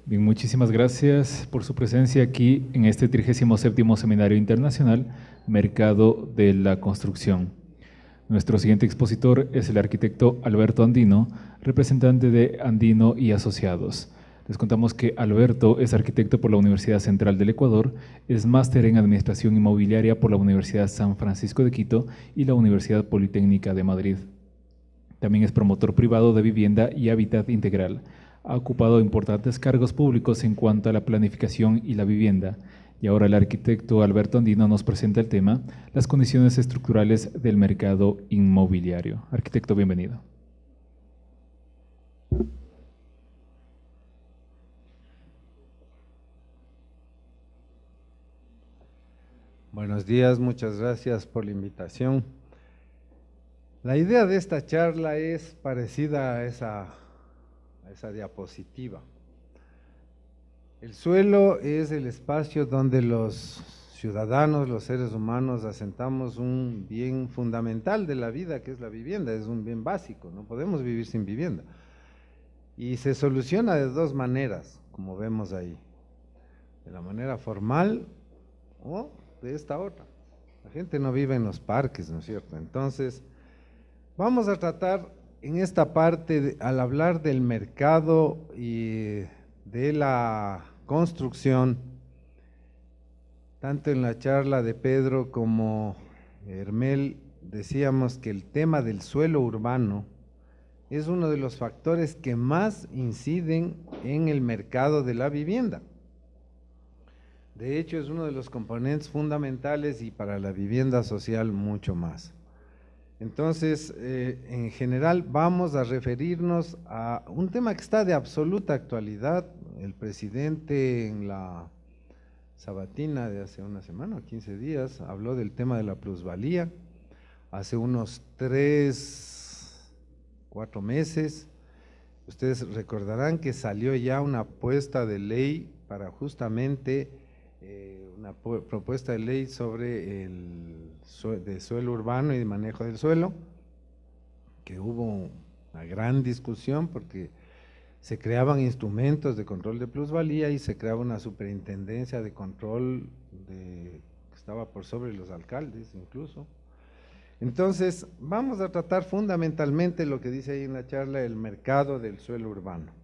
Bien, muchísimas gracias por su presencia aquí en este 37º Seminario Internacional Mercado de la Construcción. Nuestro siguiente expositor es el arquitecto Alberto Andino, representante de Andino y Asociados. Les contamos que Alberto es arquitecto por la Universidad Central del Ecuador, es máster en Administración Inmobiliaria por la Universidad San Francisco de Quito y la Universidad Politécnica de Madrid. También es promotor privado de vivienda y hábitat integral. Ha ocupado importantes cargos públicos en cuanto a la planificación y la vivienda. Y ahora el arquitecto Alberto Andino nos presenta el tema, las condiciones estructurales del mercado inmobiliario. Arquitecto, bienvenido. Buenos días, muchas gracias por la invitación. La idea de esta charla es parecida a esa diapositiva. El suelo es el espacio donde los ciudadanos, los seres humanos, asentamos un bien fundamental de la vida, que es la vivienda, es un bien básico, no podemos vivir sin vivienda. Y se soluciona de dos maneras, como vemos ahí, de la manera formal o de esta otra. La gente no vive en los parques, ¿no es cierto? Entonces, vamos a tratar en esta parte, al hablar del mercado y de la construcción, tanto en la charla de Pedro como Hermel, decíamos que el tema del suelo urbano es uno de los factores que más inciden en el mercado de la vivienda. De hecho, es uno de los componentes fundamentales y para la vivienda social mucho más. Entonces, en general vamos a referirnos a un tema que está de absoluta actualidad. El presidente en la sabatina de hace una semana o 15 días habló del tema de la plusvalía. Hace unos 3, 4 meses, ustedes recordarán que salió ya una propuesta de ley para justamente una propuesta de ley sobre de suelo urbano y de manejo del suelo, que hubo una gran discusión porque se creaban instrumentos de control de plusvalía y se creaba una superintendencia de control que estaba por sobre los alcaldes incluso. Entonces, vamos a tratar fundamentalmente lo que dice ahí en la charla, el mercado del suelo urbano.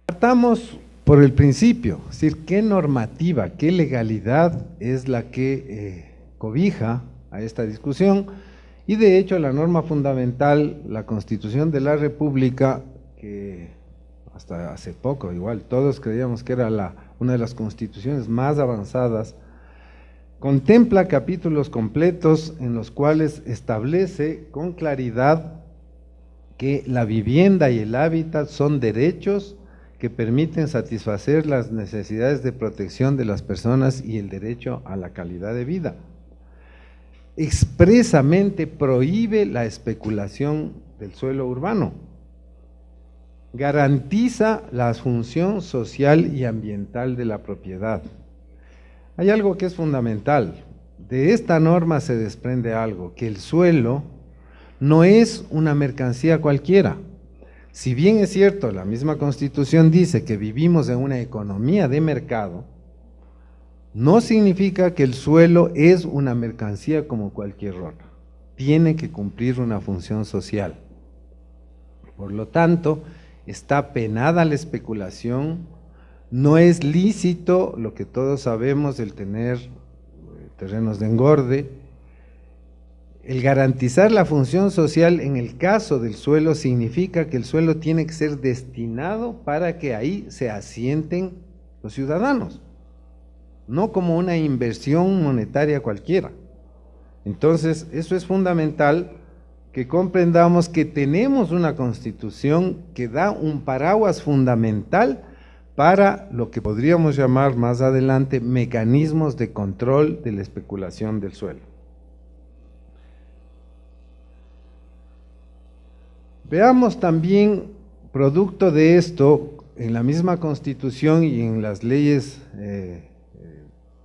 Partamos por el principio, es decir, qué normativa, qué legalidad es la que cobija a esta discusión, y de hecho la norma fundamental, la Constitución de la República, que hasta hace poco igual todos creíamos que era una de las constituciones más avanzadas, contempla capítulos completos en los cuales establece con claridad que la vivienda y el hábitat son derechos que permiten satisfacer las necesidades de protección de las personas y el derecho a la calidad de vida. Expresamente prohíbe la especulación del suelo urbano, garantiza la función social y ambiental de la propiedad. Hay algo que es fundamental, de esta norma se desprende algo, que el suelo no es una mercancía cualquiera. Si bien es cierto, la misma Constitución dice que vivimos en una economía de mercado, no significa que el suelo es una mercancía como cualquier otra. Tiene que cumplir una función social. Por lo tanto, está penada la especulación, no es lícito, lo que todos sabemos, el tener terrenos de engorde. El garantizar la función social en el caso del suelo significa que el suelo tiene que ser destinado para que ahí se asienten los ciudadanos, no como una inversión monetaria cualquiera. Entonces, eso es fundamental, que comprendamos que tenemos una Constitución que da un paraguas fundamental para lo que podríamos llamar más adelante mecanismos de control de la especulación del suelo. Veamos también, producto de esto, en la misma Constitución y en las leyes,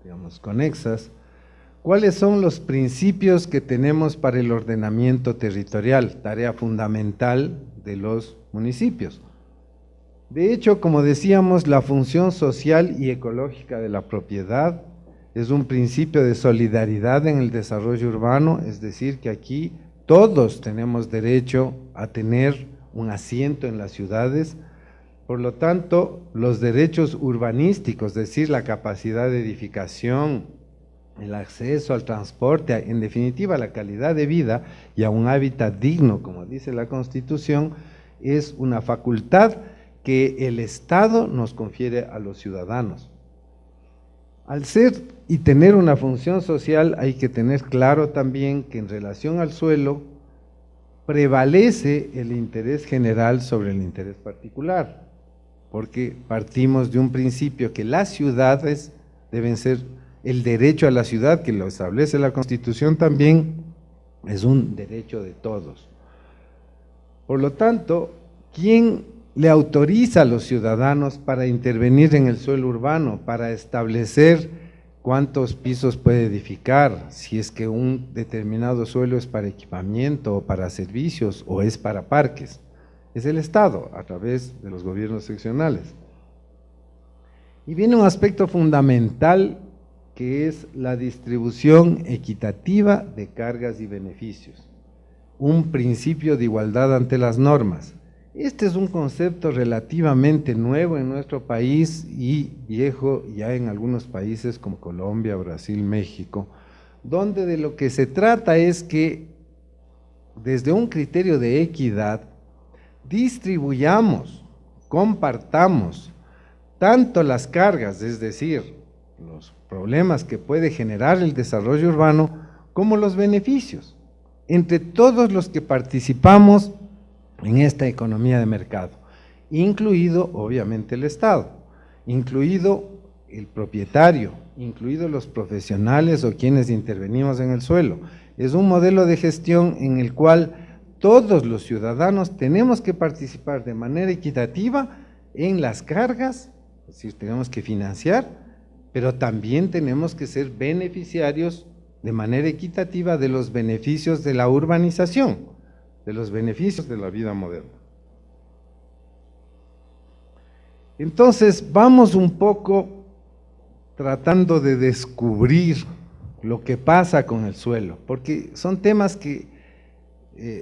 digamos, conexas, ¿Cuáles son los principios que tenemos para el ordenamiento territorial? Tarea fundamental de los municipios. De hecho, como decíamos, la función social y ecológica de la propiedad es un principio de solidaridad en el desarrollo urbano, es decir, que aquí todos tenemos derecho a tener un asiento en las ciudades. Por lo tanto, los derechos urbanísticos, es decir, la capacidad de edificación, el acceso al transporte, en definitiva la calidad de vida y a un hábitat digno, como dice la Constitución, es una facultad que el Estado nos confiere a los ciudadanos. Al ser y tener una función social, hay que tener claro también que en relación al suelo prevalece el interés general sobre el interés particular, porque partimos de un principio que las ciudades deben ser, el derecho a la ciudad, que lo establece la Constitución también, es un derecho de todos. Por lo tanto, ¿quién le autoriza a los ciudadanos para intervenir en el suelo urbano, para establecer cuántos pisos puede edificar, si es que un determinado suelo es para equipamiento o para servicios o es para parques? Es el Estado, a través de los gobiernos seccionales. Y viene un aspecto fundamental que es la distribución equitativa de cargas y beneficios, un principio de igualdad ante las normas. Este es un concepto relativamente nuevo en nuestro país y viejo ya en algunos países como Colombia, Brasil, México, donde de lo que se trata es que desde un criterio de equidad distribuyamos, compartamos tanto las cargas, es decir, los problemas que puede generar el desarrollo urbano, como los beneficios, entre todos los que participamos en esta economía de mercado, incluido obviamente el Estado, incluido el propietario, incluidos los profesionales o quienes intervenimos en el suelo. Es un modelo de gestión en el cual todos los ciudadanos tenemos que participar de manera equitativa en las cargas, es decir, tenemos que financiar, pero también tenemos que ser beneficiarios de manera equitativa de los beneficios de la urbanización, de los beneficios de la vida moderna. Entonces, vamos un poco tratando de descubrir lo que pasa con el suelo, porque son temas que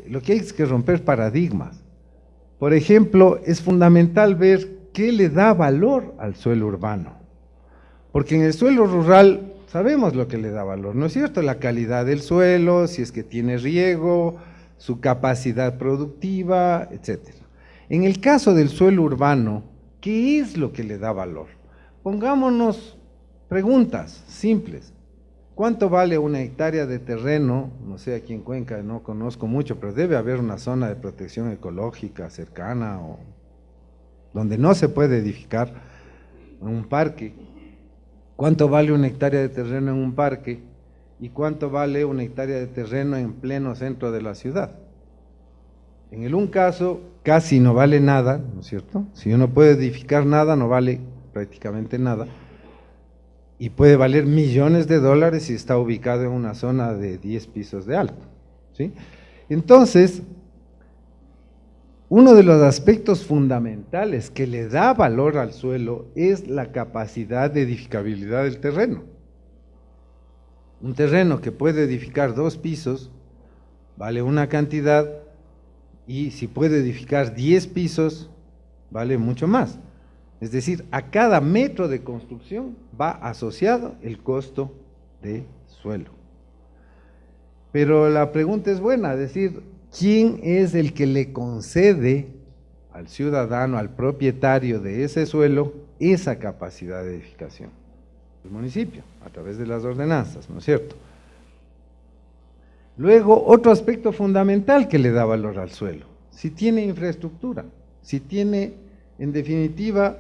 lo que hay es que romper paradigmas. Por ejemplo, es fundamental ver qué le da valor al suelo urbano, porque en el suelo rural sabemos lo que le da valor, ¿no es cierto? La calidad del suelo, si es que tiene riego, su capacidad productiva, etc. En el caso del suelo urbano, ¿qué es lo que le da valor? Pongámonos preguntas simples. ¿Cuánto vale una hectárea de terreno? No sé, aquí en Cuenca no conozco mucho, pero debe haber una zona de protección ecológica cercana o donde no se puede edificar en un parque. ¿Cuánto vale una hectárea de terreno en un parque? ¿Y cuánto vale una hectárea de terreno en pleno centro de la ciudad? En el un caso casi no vale nada, ¿no es cierto? Si uno puede edificar nada, no vale prácticamente nada. Y puede valer millones de dólares si está ubicado en una zona de 10 pisos de alto, ¿sí? Entonces, uno de los aspectos fundamentales que le da valor al suelo es la capacidad de edificabilidad del terreno. Un terreno que puede edificar 2 pisos vale una cantidad, y si puede edificar 10 pisos vale mucho más. Es decir, a cada metro de construcción va asociado el costo de suelo. Pero la pregunta es buena, es decir, ¿quién es el que le concede al ciudadano, al propietario de ese suelo, esa capacidad de edificación? El municipio, a través de las ordenanzas, ¿no es cierto? Luego, otro aspecto fundamental que le da valor al suelo, si tiene infraestructura, si tiene, en definitiva,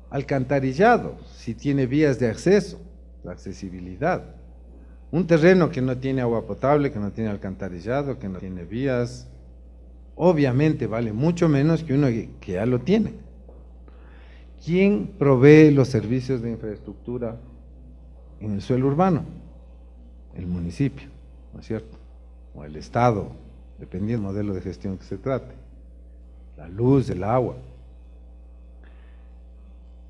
alcantarillado, si tiene vías de acceso, la accesibilidad. Un terreno que no tiene agua potable, que no tiene alcantarillado, que no tiene vías, obviamente vale mucho menos que uno que ya lo tiene. ¿Quién provee los servicios de infraestructura en el suelo urbano? el municipio, ¿no es cierto? O el Estado, dependiendo del modelo de gestión que se trate. La luz, el agua.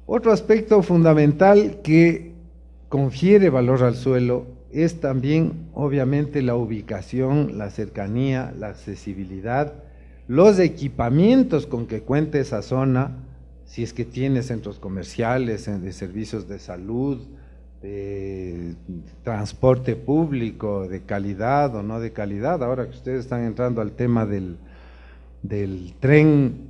Otro aspecto fundamental que confiere valor al suelo es también, obviamente, la ubicación, la cercanía, la accesibilidad, los equipamientos con que cuenta esa zona, si es que tiene centros comerciales, de servicios de salud, de transporte público, de calidad o no de calidad. Ahora que ustedes están entrando al tema del tren,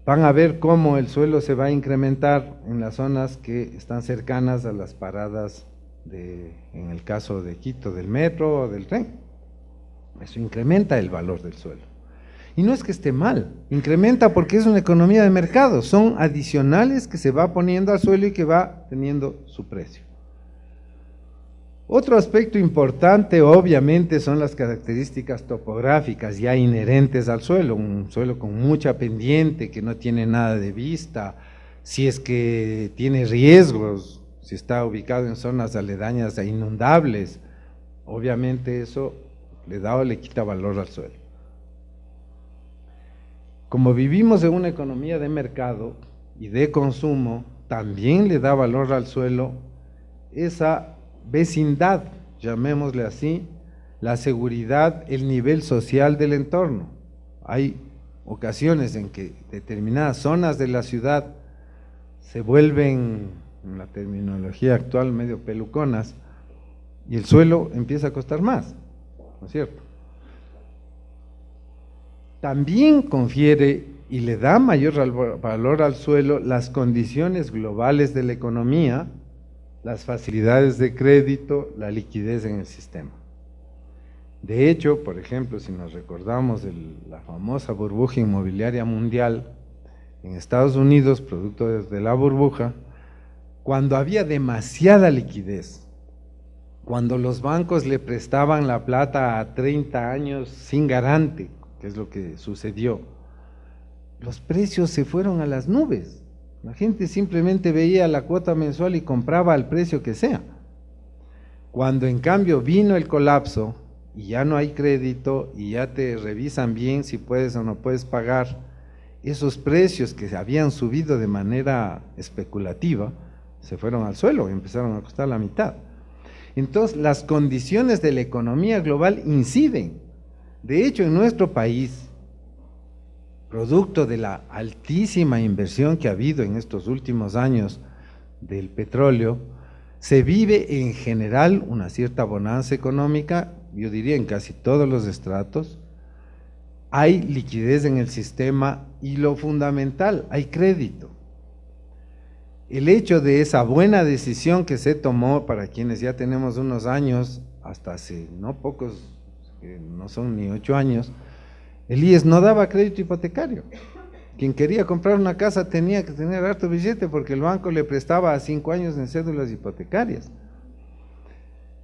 van a ver cómo el suelo se va a incrementar en las zonas que están cercanas a las paradas en el caso de Quito, del metro o del tren. Eso incrementa el valor del suelo. Y no es que esté mal, incrementa porque es una economía de mercado, son adicionales que se va poniendo al suelo y que va teniendo su precio. Otro aspecto importante, obviamente, son las características topográficas ya inherentes al suelo, un suelo con mucha pendiente, que no tiene nada de vista, si es que tiene riesgos, si está ubicado en zonas aledañas a inundables, obviamente eso le da o le quita valor al suelo. Como vivimos en una economía de mercado y de consumo, también le da valor al suelo esa vecindad, llamémosle así, la seguridad, el nivel social del entorno. Hay ocasiones en que determinadas zonas de la ciudad se vuelven, en la terminología actual, medio peluconas, y el suelo empieza a costar más, ¿no es cierto? También confiere y le da mayor valor al suelo las condiciones globales de la economía, las facilidades de crédito, la liquidez en el sistema. De hecho, por ejemplo, si nos recordamos de la famosa burbuja inmobiliaria mundial en Estados Unidos, producto de la burbuja, cuando había demasiada liquidez, cuando los bancos le prestaban la plata a 30 años sin garante, que es lo que sucedió, los precios se fueron a las nubes. La gente simplemente veía la cuota mensual y compraba al precio que sea. Cuando en cambio vino el colapso y ya no hay crédito y ya te revisan bien si puedes o no puedes pagar, esos precios que habían subido de manera especulativa se fueron al suelo y empezaron a costar la mitad. Entonces las condiciones de la economía global inciden. De hecho, en nuestro país, producto de la altísima inversión que ha habido en estos últimos años del petróleo, se vive en general una cierta bonanza económica, yo diría en casi todos los estratos, hay liquidez en el sistema y lo fundamental, hay crédito. El hecho de esa buena decisión que se tomó para quienes ya tenemos unos años, hasta hace no pocos, no son ni 8 años, el IES no daba crédito hipotecario. Quien quería comprar una casa tenía que tener harto billete porque el banco le prestaba a 5 años en cédulas hipotecarias.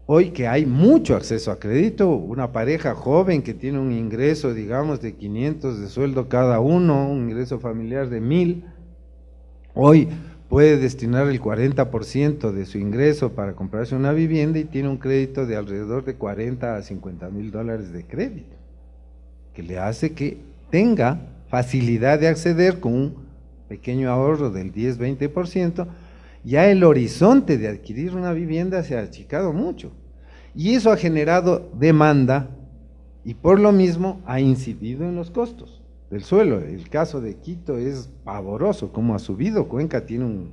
Hoy que hay mucho acceso a crédito, una pareja joven que tiene un ingreso, digamos, de 500 de sueldo cada uno, un ingreso familiar de 1000, hoy puede destinar el 40% de su ingreso para comprarse una vivienda y tiene un crédito de alrededor de 40 a 50 mil dólares de crédito, que le hace que tenga facilidad de acceder con un pequeño ahorro del 10-20%, ya el horizonte de adquirir una vivienda se ha achicado mucho. Y eso ha generado demanda y por lo mismo ha incidido en los costos del suelo. El caso de Quito es pavoroso, como ha subido. Cuenca tiene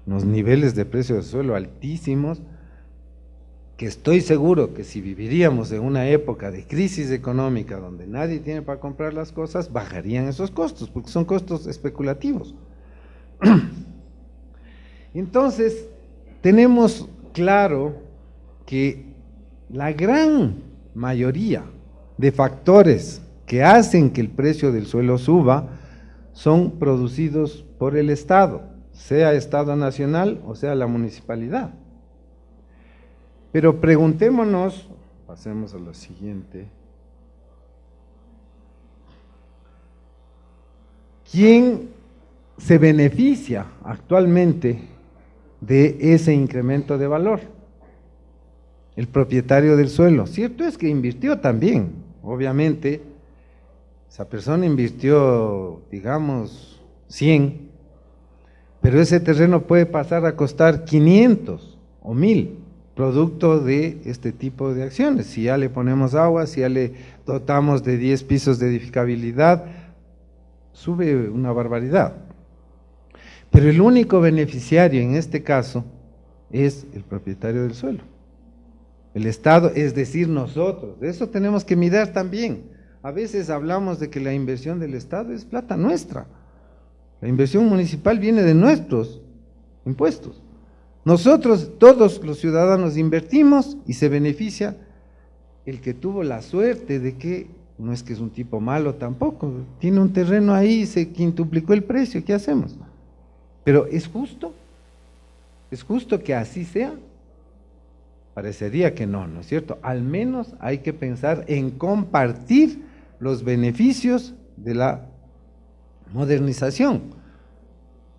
unos niveles de precio del suelo altísimos, que estoy seguro que si viviríamos en una época de crisis económica donde nadie tiene para comprar las cosas, bajarían esos costos, porque son costos especulativos. Entonces, tenemos claro que la gran mayoría de factores que hacen que el precio del suelo suba son producidos por el Estado, sea Estado nacional o sea la municipalidad. Pero preguntémonos, pasemos a lo siguiente, ¿quién se beneficia actualmente de ese incremento de valor? el propietario del suelo. Cierto es que invirtió también, obviamente, esa persona invirtió, digamos, 100, pero ese terreno puede pasar a costar 500 o 1000, producto de este tipo de acciones. Si ya le ponemos agua, si ya le dotamos de 10 pisos de edificabilidad, sube una barbaridad. Pero el único beneficiario en este caso es el propietario del suelo. El Estado, es decir, nosotros. De eso tenemos que mirar también. A veces hablamos de que la inversión del Estado es plata nuestra. La inversión municipal viene de nuestros impuestos. Nosotros, todos los ciudadanos, invertimos y se beneficia el que tuvo la suerte de que, no es que es un tipo malo tampoco, tiene un terreno ahí, se quintuplicó el precio, ¿qué hacemos? Pero ¿es justo? ¿Es justo que así sea? Parecería que no, ¿no es cierto? Al menos hay que pensar en compartir los beneficios de la modernización.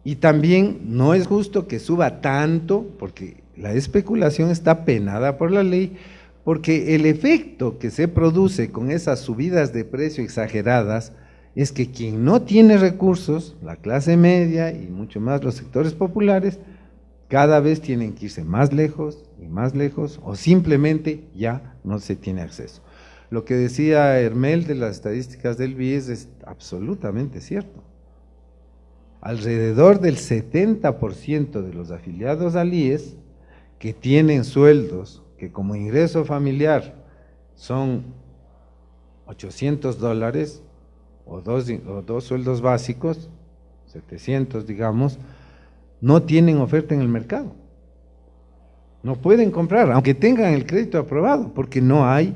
Y también no es justo que suba tanto, porque la especulación está penada por la ley, porque el efecto que se produce con esas subidas de precio exageradas es que quien no tiene recursos, la clase media y mucho más los sectores populares, cada vez tienen que irse más lejos y más lejos, o simplemente ya no se tiene acceso. Lo que decía Hermel de las estadísticas del BIES es absolutamente cierto. Alrededor del 70% de los afiliados al IES que tienen sueldos que como ingreso familiar son $800 o dos sueldos básicos, 700 digamos, no tienen oferta en el mercado. No pueden comprar, aunque tengan el crédito aprobado, porque no hay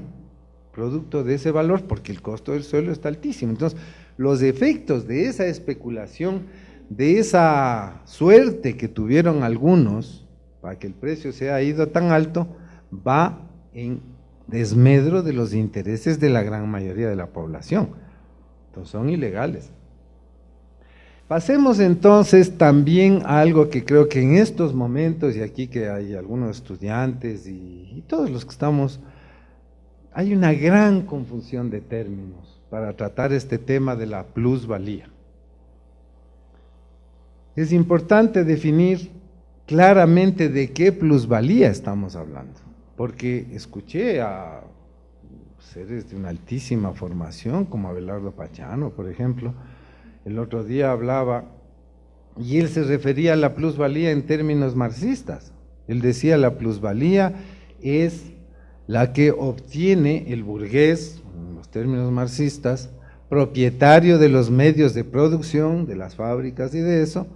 producto de ese valor, porque el costo del suelo está altísimo. Entonces, los efectos de esa especulación, de esa suerte que tuvieron algunos para que el precio se haya ido tan alto, va en desmedro de los intereses de la gran mayoría de la población. Entonces son ilegales. Pasemos entonces también a algo que creo que en estos momentos, y aquí que hay algunos estudiantes y todos los que estamos, hay una gran confusión de términos para tratar este tema de la plusvalía. Es importante definir claramente de qué plusvalía estamos hablando, porque escuché a seres de una altísima formación, como Abelardo Pachano, por ejemplo, el otro día hablaba, y él se refería a la plusvalía en términos marxistas. Él decía la plusvalía es la que obtiene el burgués, en los términos marxistas, propietario de los medios de producción, de las fábricas y de eso,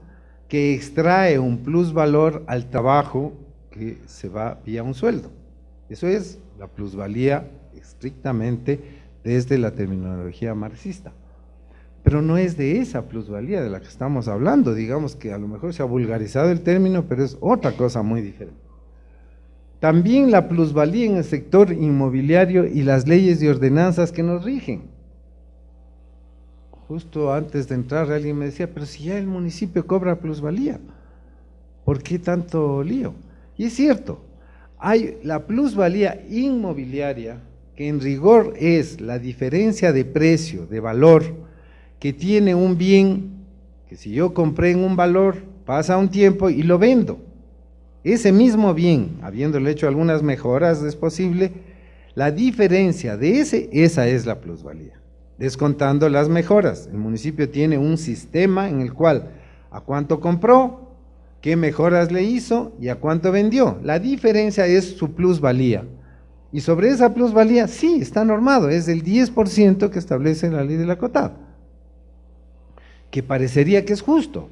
que extrae un plusvalor al trabajo que se va vía un sueldo. Eso es la plusvalía estrictamente desde la terminología marxista. Pero no es de esa plusvalía de la que estamos hablando, digamos que a lo mejor se ha vulgarizado el término, pero es otra cosa muy diferente. También la plusvalía en el sector inmobiliario y las leyes y ordenanzas que nos rigen. Justo antes de entrar alguien me decía, pero si ya el municipio cobra plusvalía, ¿por qué tanto lío? Y es cierto, hay la plusvalía inmobiliaria, que en rigor es la diferencia de precio, de valor, que tiene un bien, que si yo compré en un valor, pasa un tiempo y lo vendo. Ese mismo bien, habiéndole hecho algunas mejoras, es posible, la diferencia de esa es la plusvalía, descontando las mejoras. El municipio tiene un sistema en el cual a cuánto compró, qué mejoras le hizo y a cuánto vendió. La diferencia es su plusvalía. Y sobre esa plusvalía, sí, está normado, es el 10% que establece la ley de la acotada, que parecería que es justo,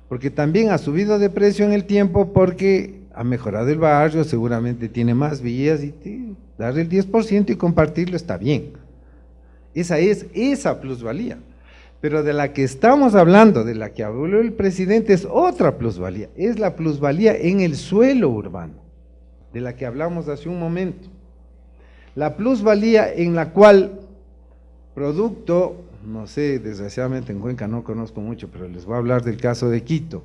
porque también ha subido de precio en el tiempo porque ha mejorado el barrio, seguramente tiene más vías y darle el 10% y compartirlo está bien. Esa es esa plusvalía. Pero de la que estamos hablando, de la que habló el presidente, es otra plusvalía, es la plusvalía en el suelo urbano, de la que hablamos hace un momento. La plusvalía en la cual producto, no sé, desgraciadamente en Cuenca no conozco mucho, pero les voy a hablar del caso de Quito.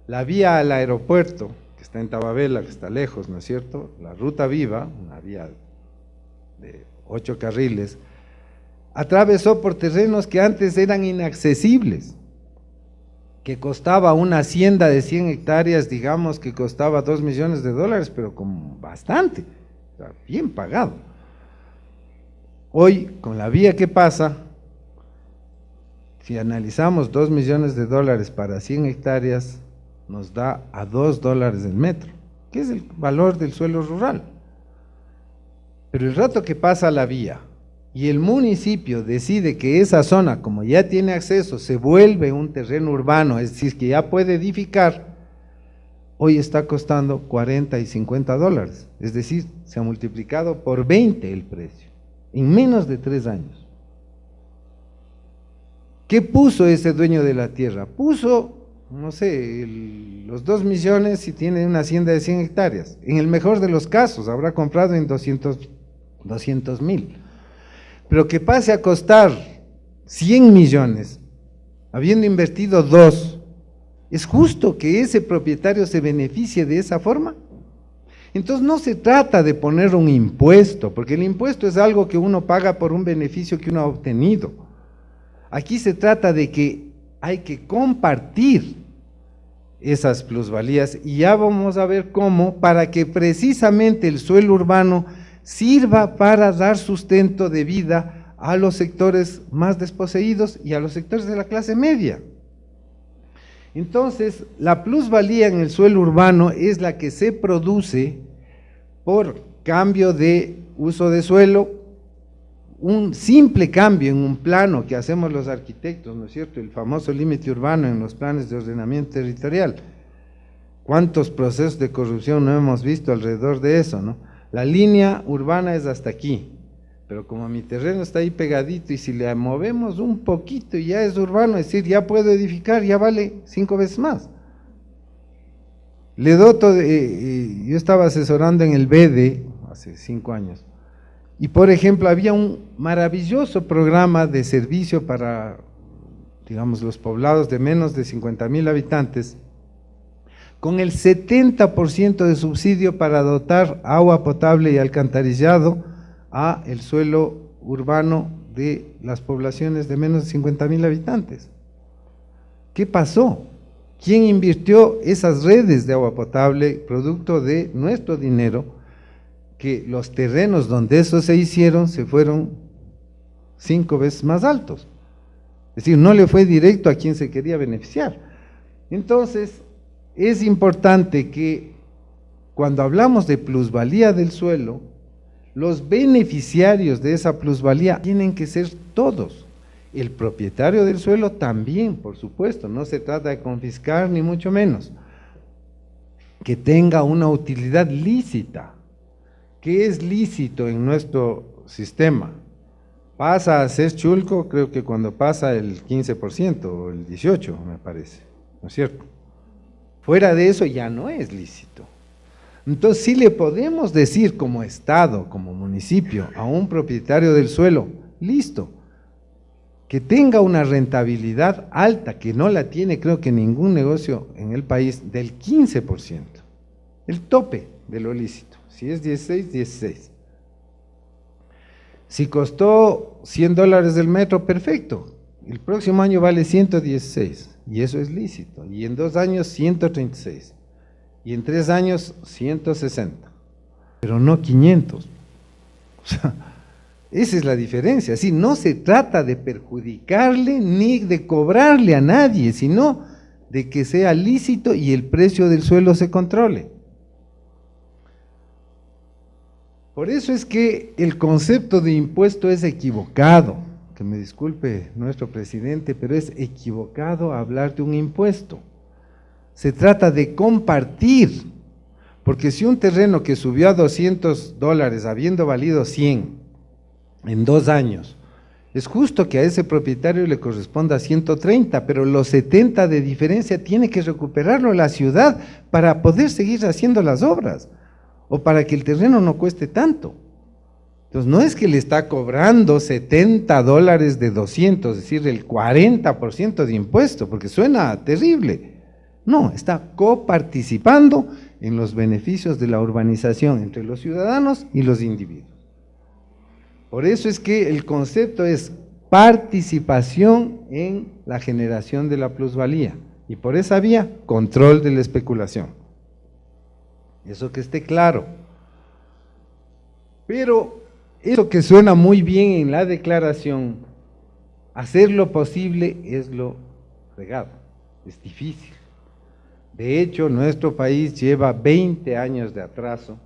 La vía al aeropuerto, que está en Tababela, que está lejos, ¿no es cierto? La Ruta Viva, una vía de 8 carriles, atravesó por terrenos que antes eran inaccesibles, que costaba una hacienda de 100 hectáreas, digamos que costaba $2 millones, pero con bastante, o sea, bien pagado. Hoy, con la vía que pasa, si analizamos $2 millones para 100 hectáreas, nos da a $2 el metro, que es el valor del suelo rural. Pero el rato que pasa la vía y el municipio decide que esa zona, como ya tiene acceso, se vuelve un terreno urbano, es decir, que ya puede edificar, hoy está costando $40 y $50, es decir, se ha multiplicado por 20 el precio, en menos de 3 años. ¿Qué puso ese dueño de la tierra? Puso, no sé, los 2 millones si tiene una hacienda de 100 hectáreas. En el mejor de los casos, habrá comprado en 200,000. Pero que pase a costar 100 millones, habiendo invertido 2, ¿es justo que ese propietario se beneficie de esa forma? Entonces no se trata de poner un impuesto, porque el impuesto es algo que uno paga por un beneficio que uno ha obtenido. Aquí se trata de que hay que compartir esas plusvalías y ya vamos a ver cómo, para que precisamente el suelo urbano sirva para dar sustento de vida a los sectores más desposeídos y a los sectores de la clase media. Entonces, la plusvalía en el suelo urbano es la que se produce por cambio de uso de suelo, un simple cambio en un plano que hacemos los arquitectos, ¿no es cierto?, el famoso límite urbano en los planes de ordenamiento territorial. ¿Cuántos procesos de corrupción no hemos visto alrededor de eso, no? La línea urbana es hasta aquí, pero como mi terreno está ahí pegadito y si le movemos un poquito ya es urbano, es decir, ya puedo edificar, ya vale 5 veces más. Yo estaba asesorando en el BEDE hace 5 años, y por ejemplo había un maravilloso programa de servicio para, digamos, los poblados de menos de 50,000 habitantes, con el 70% de subsidio para dotar agua potable y alcantarillado a el suelo urbano de las poblaciones de menos de 50,000 habitantes. ¿Qué pasó? ¿Quién invirtió esas redes de agua potable, producto de nuestro dinero? Que los terrenos donde eso se hicieron se fueron 5 veces más altos. Es decir, no le fue directo a quien se quería beneficiar. Entonces, es importante que cuando hablamos de plusvalía del suelo, los beneficiarios de esa plusvalía tienen que ser todos. El propietario del suelo también, por supuesto, no se trata de confiscar ni mucho menos. Que tenga una utilidad lícita. ¿Qué es lícito en nuestro sistema? Pasa a ser chulco, creo que cuando pasa el 15% o el 18%, me parece, ¿no es cierto? Fuera de eso ya no es lícito. Entonces sí le podemos decir como Estado, como municipio, a un propietario del suelo, listo, que tenga una rentabilidad alta, que no la tiene creo que ningún negocio en el país, del 15%, el tope de lo lícito. Si es 16, 16. Si costó $100 el metro, perfecto. El próximo año vale 116 y eso es lícito. Y en 2 años 136 y en 3 años 160, pero no 500. O sea, esa es la diferencia. Así no se trata de perjudicarle ni de cobrarle a nadie, sino de que sea lícito y el precio del suelo se controle. Por eso es que el concepto de impuesto es equivocado, que me disculpe nuestro presidente, pero es equivocado hablar de un impuesto. Se trata de compartir, porque si un terreno que subió a $200 habiendo valido 100 en 2 años, es justo que a ese propietario le corresponda 130, pero los 70 de diferencia tiene que recuperarlo la ciudad para poder seguir haciendo las obras, o para que el terreno no cueste tanto. Entonces no es que le está cobrando $70 de 200, es decir, el 40% de impuesto, porque suena terrible. No, está coparticipando en los beneficios de la urbanización entre los ciudadanos y los individuos. Por eso es que el concepto es participación en la generación de la plusvalía, y por esa vía, control de la especulación. Eso que esté claro. Pero eso que suena muy bien en la declaración, hacerlo posible es lo fregado, es difícil. De hecho, nuestro país lleva 20 años de atraso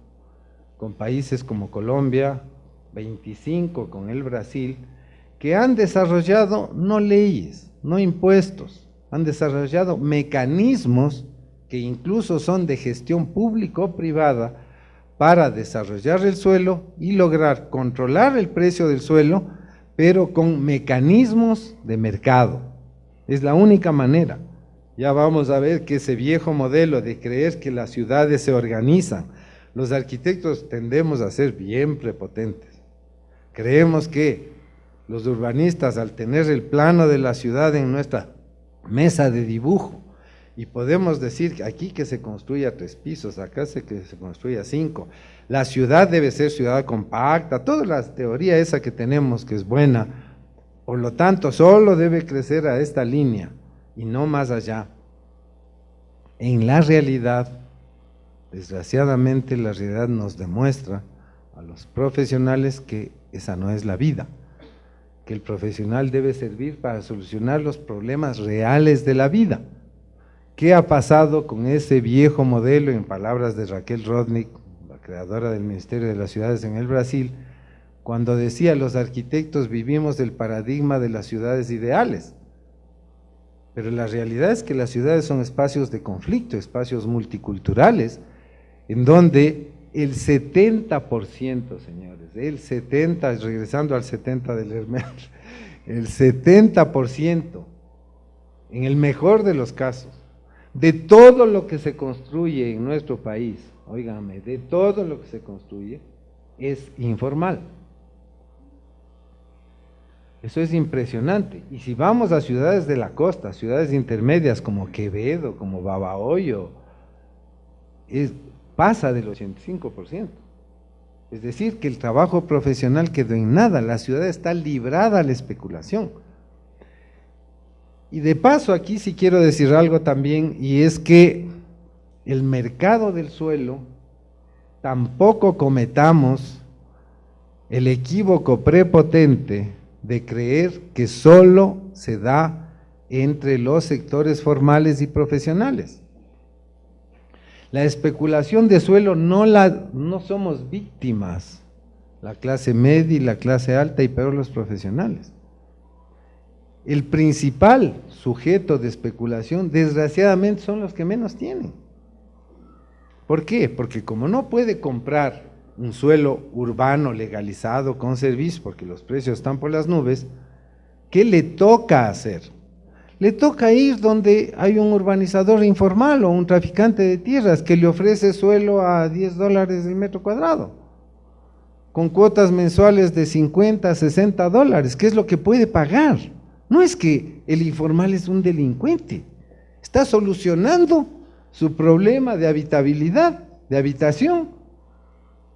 con países como Colombia, 25 con el Brasil, que han desarrollado no leyes, no impuestos, han desarrollado mecanismos que incluso son de gestión público-privada para desarrollar el suelo y lograr controlar el precio del suelo, pero con mecanismos de mercado. Es la única manera. Ya vamos a ver que ese viejo modelo de creer que las ciudades se organizan, los arquitectos tendemos a ser bien prepotentes. Creemos que los urbanistas, al tener el plano de la ciudad en nuestra mesa de dibujo, y podemos decir aquí que se construya 3 pisos, acá que se construya 5, la ciudad debe ser ciudad compacta, toda la teoría esa que tenemos que es buena, por lo tanto solo debe crecer a esta línea y no más allá. En la realidad, desgraciadamente la realidad nos demuestra a los profesionales que esa no es la vida, que el profesional debe servir para solucionar los problemas reales de la vida. ¿Qué ha pasado con ese viejo modelo, en palabras de Raquel Rodnick, la creadora del Ministerio de las Ciudades en el Brasil, cuando decía los arquitectos vivimos el paradigma de las ciudades ideales? Pero la realidad es que las ciudades son espacios de conflicto, espacios multiculturales, en donde el 70%, señores, el 70%, regresando al 70% del Hermel, el 70%, en el mejor de los casos, de todo lo que se construye en nuestro país, óigame, de todo lo que se construye, es informal. Eso es impresionante. Y si vamos a ciudades de la costa, ciudades intermedias como Quevedo, como Babahoyo, pasa del 85%. Es decir, que el trabajo profesional quedó en nada, la ciudad está librada a la especulación. Y de paso aquí sí quiero decir algo también, y es que el mercado del suelo, tampoco cometamos el equívoco prepotente de creer que solo se da entre los sectores formales y profesionales. La especulación de suelo no somos víctimas, la clase media y la clase alta y peor los profesionales. El principal sujeto de especulación, desgraciadamente, son los que menos tienen. ¿Por qué? Porque como no puede comprar un suelo urbano legalizado con servicio, porque los precios están por las nubes, ¿qué le toca hacer? Le toca ir donde hay un urbanizador informal o un traficante de tierras que le ofrece suelo a $10 el metro cuadrado, con cuotas mensuales de $50, $60, ¿qué es lo que puede pagar? No es que el informal es un delincuente, está solucionando su problema de habitabilidad, de habitación,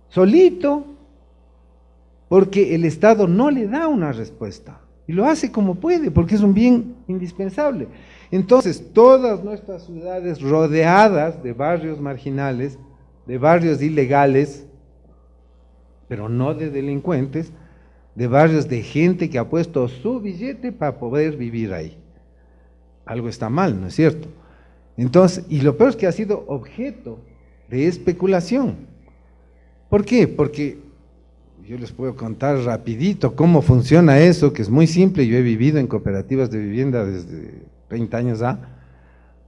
solito, porque el Estado no le da una respuesta, y lo hace como puede, porque es un bien indispensable. Entonces, todas nuestras ciudades rodeadas de barrios marginales, de barrios ilegales, pero no de delincuentes, de barrios de gente que ha puesto su billete para poder vivir ahí. Algo está mal, ¿no es cierto? Entonces, y lo peor es que ha sido objeto de especulación. ¿Por qué? Porque yo les puedo contar rapidito cómo funciona eso, que es muy simple. Yo he vivido en cooperativas de vivienda desde 30 años ya.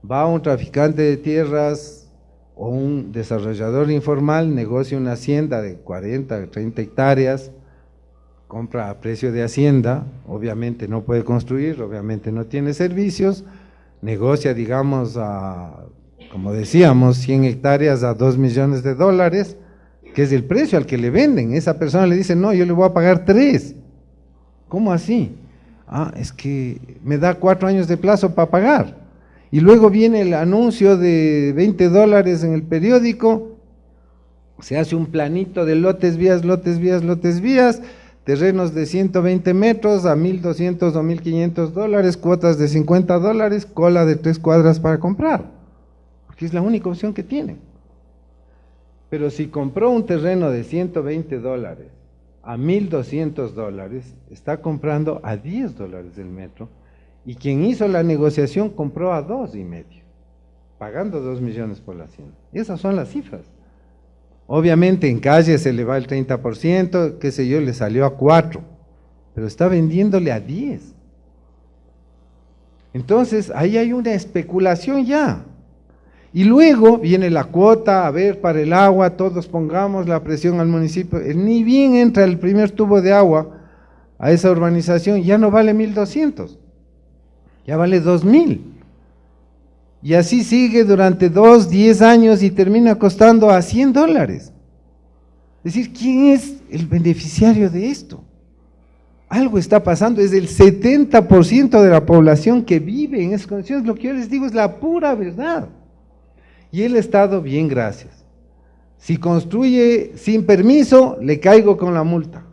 Va un traficante de tierras o un desarrollador informal, negocia una hacienda de 40, 30 hectáreas, compra a precio de hacienda, obviamente no puede construir, obviamente no tiene servicios, negocia, digamos, como decíamos, 100 hectáreas a $2 millones, que es el precio al que le venden. Esa persona le dice, no, yo le voy a pagar 3. ¿Cómo así? Es que me da 4 años de plazo para pagar. Y luego viene el anuncio de $20 en el periódico, se hace un planito de lotes, vías, terrenos de 120 metros a $1,200 o $1,500, cuotas de $50, cola de 3 cuadras para comprar, porque es la única opción que tienen. Pero si compró un terreno de $120 a $1,200, está comprando a $10 el metro, y quien hizo la negociación compró a 2,5, pagando 2 millones por la hacienda. Esas son las cifras. Obviamente en calle se le va el 30%, qué sé yo, le salió a 4, pero está vendiéndole a 10. Entonces ahí hay una especulación ya. Y luego viene la cuota, a ver, para el agua, todos pongamos la presión al municipio, ni bien entra el primer tubo de agua a esa urbanización, ya no vale 1,200, ya vale 2,000. Y así sigue durante 10 años y termina costando a $100. Es decir, ¿quién es el beneficiario de esto? Algo está pasando, es el 70% de la población que vive en esas condiciones. Lo que yo les digo es la pura verdad. Y el Estado, bien, gracias. Si construye sin permiso, le caigo con la multa.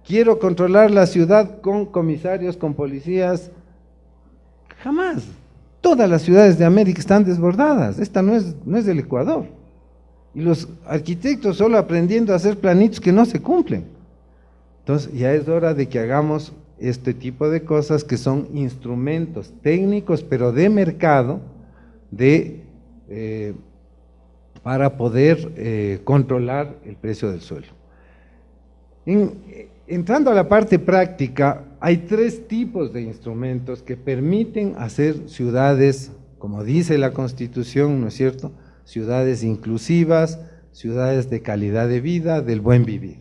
Quiero controlar la ciudad con comisarios, con policías. Jamás. Todas las ciudades de América están desbordadas. Esta no es del Ecuador. Y los arquitectos solo aprendiendo a hacer planitos que no se cumplen. Entonces ya es hora de que hagamos este tipo de cosas que son instrumentos técnicos, pero de mercado, para poder controlar el precio del suelo. Entrando a la parte práctica, hay 3 tipos de instrumentos que permiten hacer ciudades, como dice la Constitución, ¿no es cierto?, ciudades inclusivas, ciudades de calidad de vida, del buen vivir.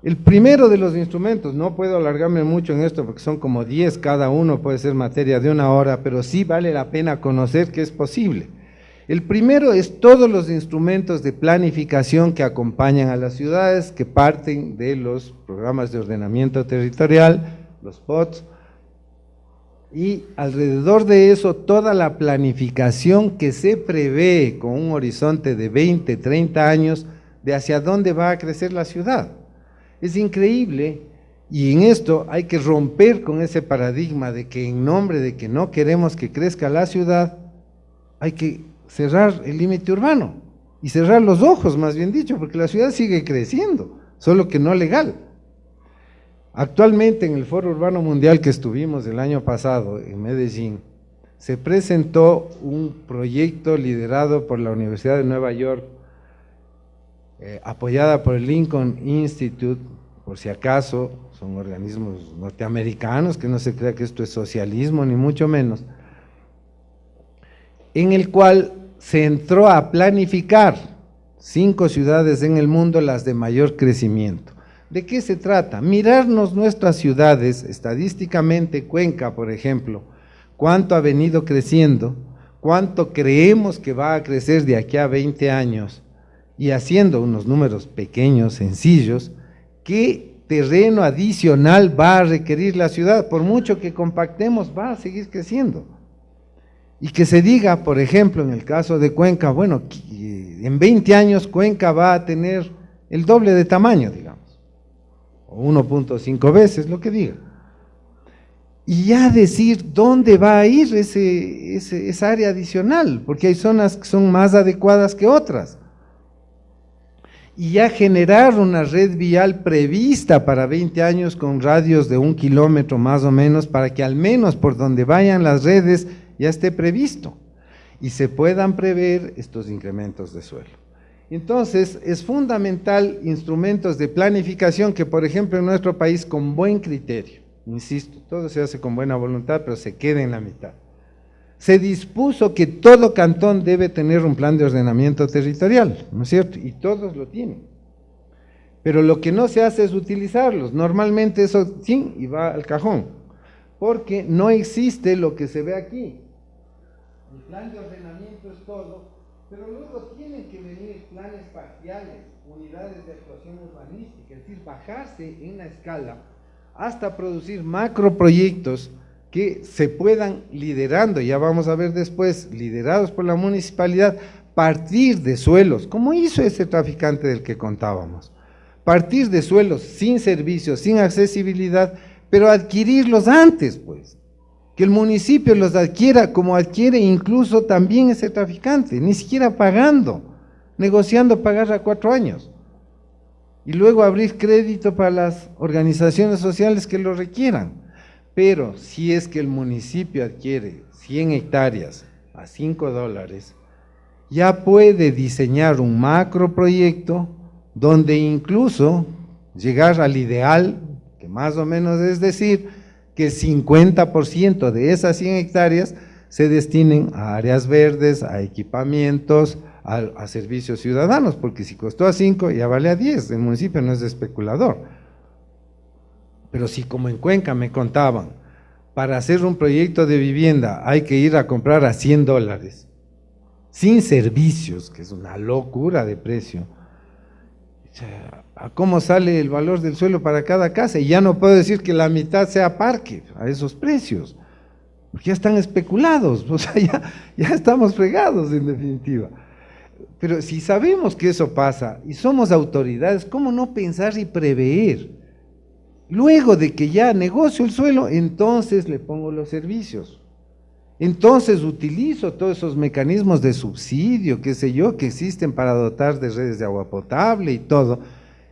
El primero de los instrumentos, no puedo alargarme mucho en esto porque son como 10 cada uno, puede ser materia de 1 hora, pero sí vale la pena conocer que es posible. El primero es todos los instrumentos de planificación que acompañan a las ciudades, que parten de los programas de ordenamiento territorial, los POTS, y alrededor de eso toda la planificación que se prevé con un horizonte de 20, 30 años de hacia dónde va a crecer la ciudad. Es increíble, y en esto hay que romper con ese paradigma de que en nombre de que no queremos que crezca la ciudad, hay que cerrar el límite urbano, y cerrar los ojos, más bien dicho, porque la ciudad sigue creciendo, solo que no legal. Actualmente en el Foro Urbano Mundial que estuvimos el año pasado en Medellín, se presentó un proyecto liderado por la Universidad de Nueva York, apoyada por el Lincoln Institute, por si acaso, son organismos norteamericanos, que no se crea que esto es socialismo, ni mucho menos, en el cual se entró a planificar 5 ciudades en el mundo, las de mayor crecimiento. ¿De qué se trata? Mirarnos nuestras ciudades, estadísticamente Cuenca, por ejemplo, cuánto ha venido creciendo, cuánto creemos que va a crecer de aquí a 20 años, y haciendo unos números pequeños, sencillos, qué terreno adicional va a requerir la ciudad. Por mucho que compactemos, va a seguir creciendo. Y que se diga, por ejemplo, en el caso de Cuenca, bueno, en 20 años Cuenca va a tener el doble de tamaño, digamos, o 1.5 veces, lo que diga. Y ya decir dónde va a ir esa área adicional, porque hay zonas que son más adecuadas que otras. Y ya generar una red vial prevista para 20 años con radios de 1 kilómetro más o menos, para que al menos por donde vayan las redes ya esté previsto y se puedan prever estos incrementos de suelo. Entonces es fundamental instrumentos de planificación que, por ejemplo, en nuestro país, con buen criterio, insisto, todo se hace con buena voluntad, pero se queda en la mitad. Se dispuso que todo cantón debe tener un plan de ordenamiento territorial, ¿no es cierto? Y todos lo tienen. Pero lo que no se hace es utilizarlos. Normalmente eso sí, y va al cajón, porque no existe lo que se ve aquí. El plan de ordenamiento es todo, pero luego tienen que venir planes parciales, unidades de actuación urbanística, es decir, bajarse en la escala hasta producir macroproyectos que se puedan liderando, ya vamos a ver después, liderados por la municipalidad, partir de suelos, como hizo ese traficante del que contábamos, partir de suelos sin servicios, sin accesibilidad, pero adquirirlos antes, pues, que el municipio los adquiera como adquiere incluso también ese traficante, ni siquiera pagando, negociando pagar a 4 años, y luego abrir crédito para las organizaciones sociales que lo requieran. Pero si es que el municipio adquiere 100 hectáreas a $5, ya puede diseñar un macroproyecto donde incluso llegar al ideal, que más o menos es decir, que el 50% de esas 100 hectáreas se destinen a áreas verdes, a equipamientos, a servicios ciudadanos, porque si costó a 5 ya vale a 10, el municipio no es especulador. Pero si como en Cuenca me contaban, para hacer un proyecto de vivienda hay que ir a comprar a $100, sin servicios, que es una locura de precio, ¿a cómo sale el valor del suelo para cada casa? Y ya no puedo decir que la mitad sea parque a esos precios, porque ya están especulados, o sea, ya estamos fregados en definitiva. Pero si sabemos que eso pasa y somos autoridades, ¿cómo no pensar y prever? Luego de que ya negocio el suelo, entonces le pongo los servicios. Entonces utilizo todos esos mecanismos de subsidio, qué sé yo, que existen para dotar de redes de agua potable y todo,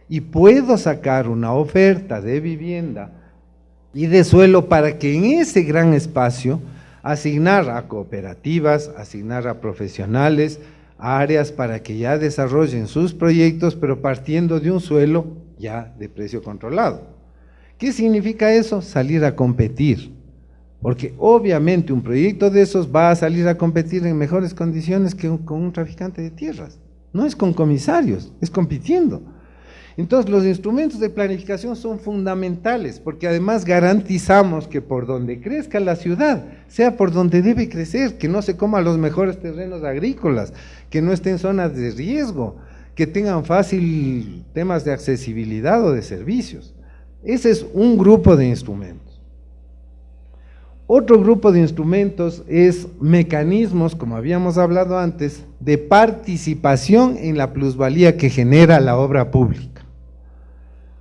y puedo sacar una oferta de vivienda y de suelo para que en ese gran espacio asignar a cooperativas, asignar a profesionales, a áreas para que ya desarrollen sus proyectos, pero partiendo de un suelo ya de precio controlado. ¿Qué significa eso? Salir a competir, porque obviamente un proyecto de esos va a salir a competir en mejores condiciones que con un traficante de tierras, no es con comisarios, es compitiendo. Entonces los instrumentos de planificación son fundamentales, porque además garantizamos que por donde crezca la ciudad, sea por donde debe crecer, que no se coma los mejores terrenos agrícolas, que no esté en zonas de riesgo, que tengan fácil temas de accesibilidad o de servicios. Ese es un grupo de instrumentos. Otro grupo de instrumentos es mecanismos, como habíamos hablado antes, de participación en la plusvalía que genera la obra pública.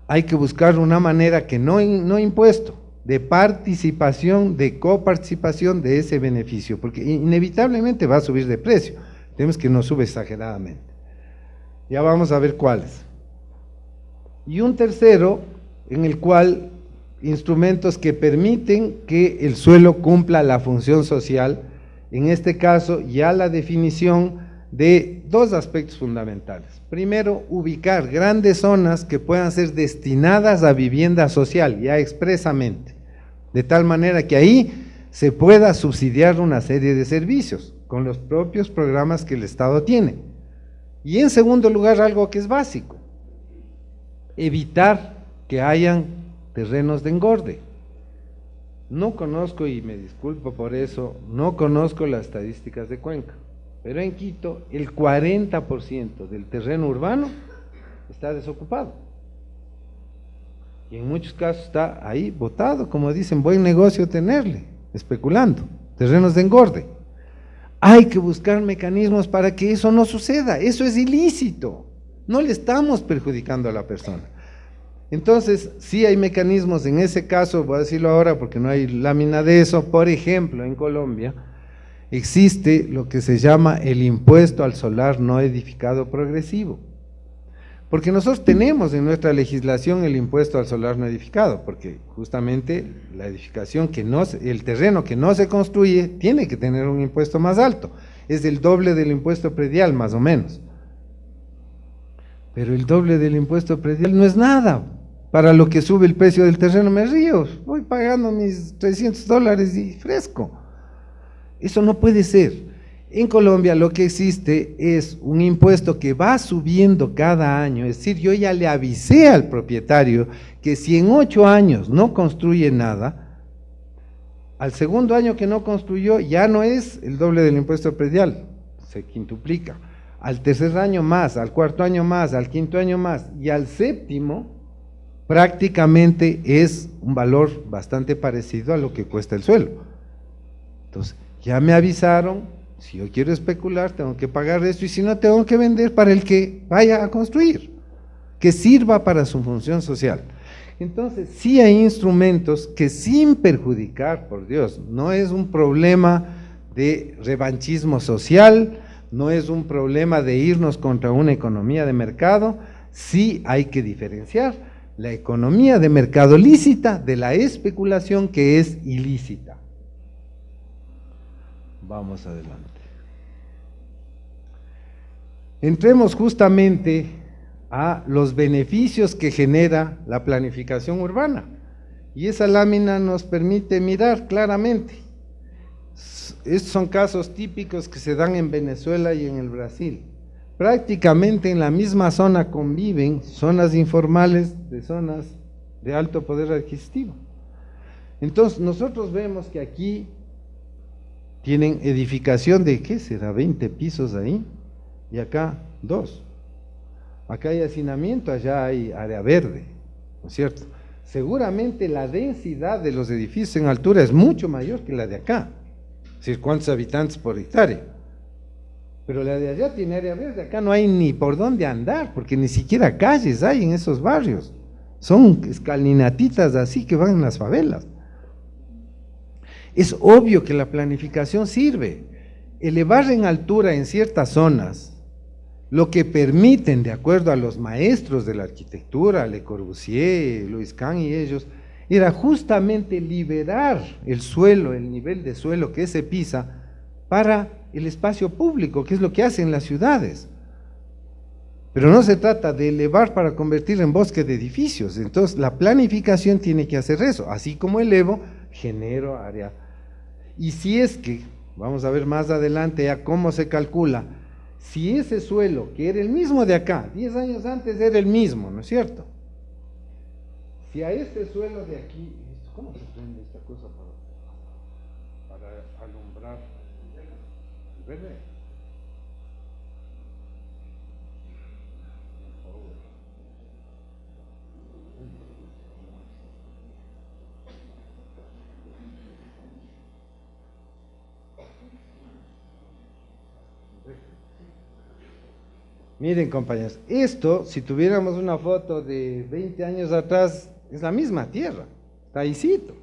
Hay que buscar una manera que no impuesto, de participación, de coparticipación de ese beneficio, porque inevitablemente va a subir de precio, tenemos que no sube exageradamente. Ya vamos a ver cuáles. Y un tercero, en el cual instrumentos que permiten que el suelo cumpla la función social, en este caso ya la definición de dos aspectos fundamentales. Primero, ubicar grandes zonas que puedan ser destinadas a vivienda social, ya expresamente, de tal manera que ahí se pueda subsidiar una serie de servicios con los propios programas que el Estado tiene. Y en segundo lugar, algo que es básico, evitar que hayan terrenos de engorde. No conozco, y me disculpo por eso, no conozco las estadísticas de Cuenca, pero en Quito el 40% del terreno urbano está desocupado. Y en muchos casos está ahí botado, como dicen, buen negocio tenerle, especulando, terrenos de engorde. Hay que buscar mecanismos para que eso no suceda, eso es ilícito, no le estamos perjudicando a la persona. Entonces, sí hay mecanismos, en ese caso, voy a decirlo ahora porque no hay lámina de eso, por ejemplo, en Colombia existe lo que se llama el impuesto al solar no edificado progresivo, porque nosotros tenemos en nuestra legislación el impuesto al solar no edificado, porque justamente la edificación el terreno que no se construye tiene que tener un impuesto más alto, es el doble del impuesto predial más o menos. Pero el doble del impuesto predial no es nada para lo que sube el precio del terreno. Me río, voy pagando mis $300 y fresco. Eso no puede ser. En Colombia lo que existe es un impuesto que va subiendo cada año, es decir, yo ya le avisé al propietario que si en 8 años no construye nada, al segundo año que no construyó ya no es el doble del impuesto predial, se quintuplica. Al tercer año más, al cuarto año más, al quinto año más, y al séptimo prácticamente es un valor bastante parecido a lo que cuesta el suelo. Entonces, ya me avisaron, si yo quiero especular, tengo que pagar esto, y si no, tengo que vender para el que vaya a construir, que sirva para su función social. Entonces, sí hay instrumentos que sin perjudicar, por Dios, no es un problema de revanchismo social, no es un problema de irnos contra una economía de mercado, sí hay que diferenciar la economía de mercado lícita de la especulación que es ilícita. Vamos adelante. Entremos justamente a los beneficios que genera la planificación urbana. Y esa lámina nos permite mirar claramente. Estos son casos típicos que se dan en Venezuela y en el Brasil. Prácticamente en la misma zona conviven zonas informales de zonas de alto poder adquisitivo. Entonces nosotros vemos que aquí tienen edificación de, ¿qué será? 20 pisos ahí, y acá 2. Acá hay hacinamiento, allá hay área verde, ¿no es cierto? Seguramente la densidad de los edificios en altura es mucho mayor que la de acá. Es decir, ¿cuántos habitantes por hectárea? Pero la de allá tiene área verde, acá no hay ni por dónde andar, porque ni siquiera calles hay en esos barrios. Son escalinatitas así que van en las favelas. Es obvio que la planificación sirve. Elevar en altura en ciertas zonas, lo que permiten, de acuerdo a los maestros de la arquitectura, Le Corbusier, Louis Kahn y ellos, era justamente liberar el suelo, el nivel de suelo que se pisa, para el espacio público, que es lo que hacen las ciudades. Pero no se trata de elevar para convertir en bosque de edificios. Entonces la planificación tiene que hacer eso, así como elevo, genero área. Y si es que, vamos a ver más adelante ya cómo se calcula, si ese suelo, que era el mismo de acá, 10 años antes era el mismo, ¿no es cierto? Si a este suelo de aquí, ¿cómo se prende esta cosa para alumbrar? ¿Verde? Miren, compañeros, esto, si tuviéramos una foto de 20 años atrás, es la misma tierra, está ahícito.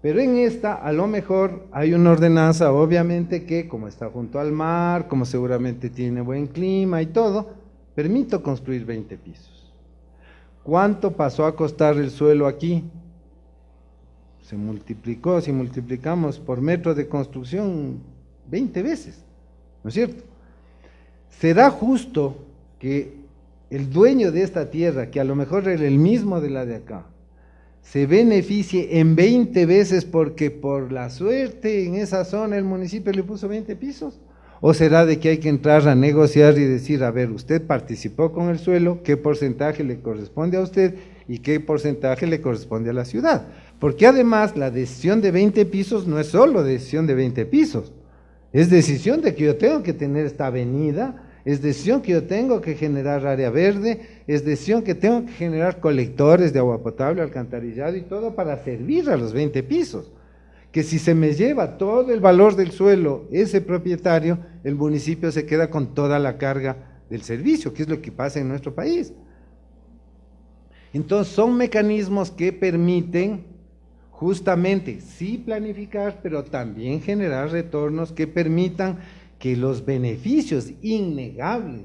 Pero en esta, a lo mejor, hay una ordenanza, obviamente, que como está junto al mar, como seguramente tiene buen clima y todo, permito construir 20 pisos. ¿Cuánto pasó a costar el suelo aquí? Se multiplicó, si multiplicamos por metro de construcción, 20 veces, ¿no es cierto? ¿Será justo que el dueño de esta tierra, que a lo mejor era el mismo de la de acá, se beneficie en 20 veces porque por la suerte en esa zona el municipio le puso 20 pisos? ¿O será de que hay que entrar a negociar y decir, a ver, usted participó con el suelo, qué porcentaje le corresponde a usted y qué porcentaje le corresponde a la ciudad? Porque además la decisión de 20 pisos no es solo decisión de 20 pisos, es decisión de que yo tengo que tener esta avenida, es decisión que yo tengo que generar área verde, es decisión que tengo que generar colectores de agua potable, alcantarillado y todo para servir a los 20 pisos. Que si se me lleva todo el valor del suelo ese propietario, el municipio se queda con toda la carga del servicio, que es lo que pasa en nuestro país. Entonces son mecanismos que permiten justamente sí planificar, pero también generar retornos que permitan que los beneficios innegables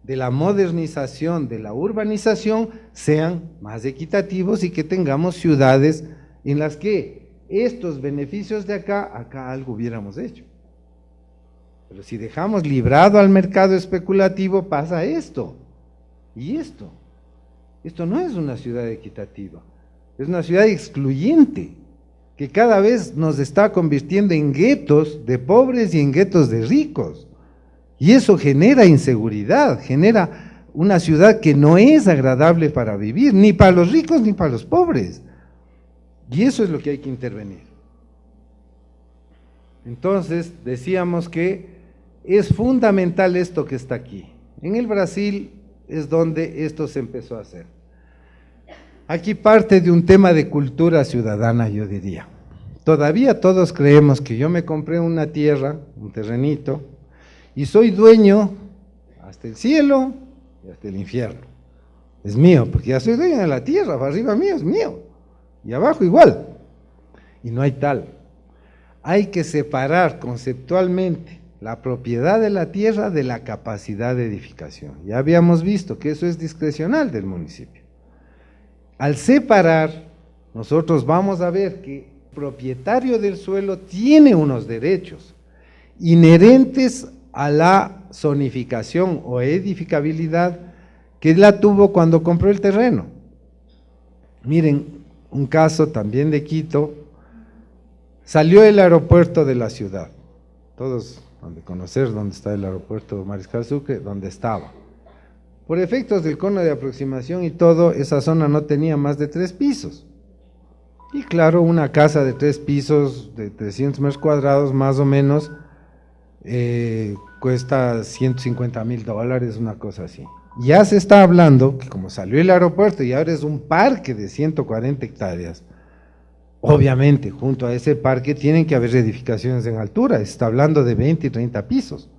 de la modernización, de la urbanización, sean más equitativos y que tengamos ciudades en las que estos beneficios de acá algo hubiéramos hecho. Pero si dejamos librado al mercado especulativo, pasa esto y esto. Esto no es una ciudad equitativa, es una ciudad excluyente, que cada vez nos está convirtiendo en guetos de pobres y en guetos de ricos. Y eso genera inseguridad, genera una ciudad que no es agradable para vivir, ni para los ricos ni para los pobres. Y eso es lo que hay que intervenir. Entonces, decíamos que es fundamental esto que está aquí. En el Brasil es donde esto se empezó a hacer. Aquí parte de un tema de cultura ciudadana, yo diría. Todavía todos creemos que yo me compré una tierra, un terrenito, y soy dueño hasta el cielo y hasta el infierno. Es mío, porque ya soy dueño de la tierra, arriba mío es mío, y abajo igual. Y no hay tal. Hay que separar conceptualmente la propiedad de la tierra de la capacidad de edificación. Ya habíamos visto que eso es discrecional del municipio. Al separar, nosotros vamos a ver que el propietario del suelo tiene unos derechos inherentes a la zonificación o edificabilidad que la tuvo cuando compró el terreno. Miren, un caso también de Quito, salió el aeropuerto de la ciudad, todos han de conocer dónde está el aeropuerto Mariscal Sucre, donde estaba. Por efectos del cono de aproximación y todo, esa zona no tenía más de 3 pisos. Y claro, una casa de 3 pisos, de 300 metros cuadrados más o menos, cuesta $150,000, una cosa así. Ya se está hablando que como salió el aeropuerto y ahora es un parque de 140 hectáreas, obviamente junto a ese parque tienen que haber edificaciones en altura, se está hablando de 20 y 30 pisos.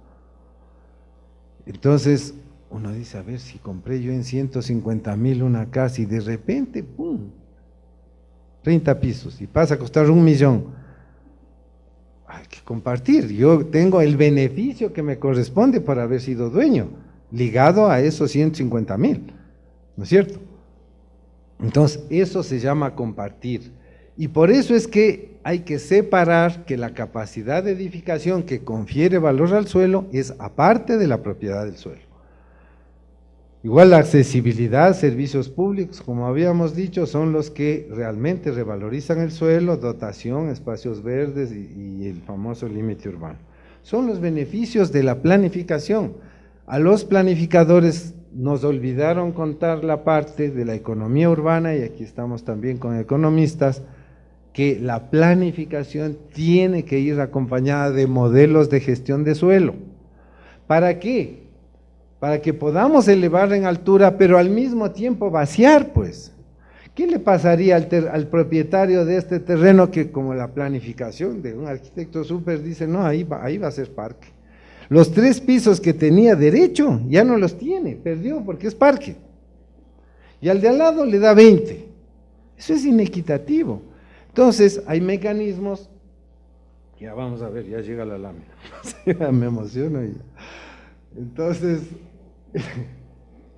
Entonces uno dice, a ver, si compré yo en 150,000 una casa y de repente, ¡pum!, 30 pisos y pasa a costar 1 millón. Hay que compartir, yo tengo el beneficio que me corresponde por haber sido dueño, ligado a esos 150,000, ¿no es cierto? Entonces, eso se llama compartir. Y por eso es que hay que separar que la capacidad de edificación que confiere valor al suelo es aparte de la propiedad del suelo. Igual la accesibilidad, servicios públicos, como habíamos dicho, son los que realmente revalorizan el suelo, dotación, espacios verdes y el famoso límite urbano. Son los beneficios de la planificación. A los planificadores nos olvidaron contar la parte de la economía urbana, y aquí estamos también con economistas, que la planificación tiene que ir acompañada de modelos de gestión de suelo. ¿Para qué? Para que podamos elevar en altura, pero al mismo tiempo vaciar, pues. ¿Qué le pasaría al propietario de este terreno que, como la planificación de un arquitecto súper dice, no, ahí va a ser parque? Los 3 pisos que tenía derecho ya no los tiene, perdió porque es parque. Y al de al lado le da 20. Eso es inequitativo. Entonces, hay mecanismos, ya vamos a ver, ya llega la lámina, me emociono ya. Entonces,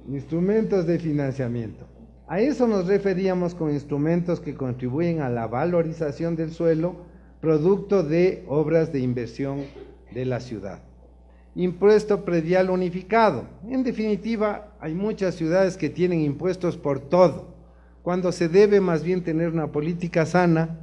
instrumentos de financiamiento. A eso nos referíamos con instrumentos que contribuyen a la valorización del suelo, producto de obras de inversión de la ciudad. Impuesto predial unificado. En definitiva, hay muchas ciudades que tienen impuestos por todo, cuando se debe más bien tener una política sana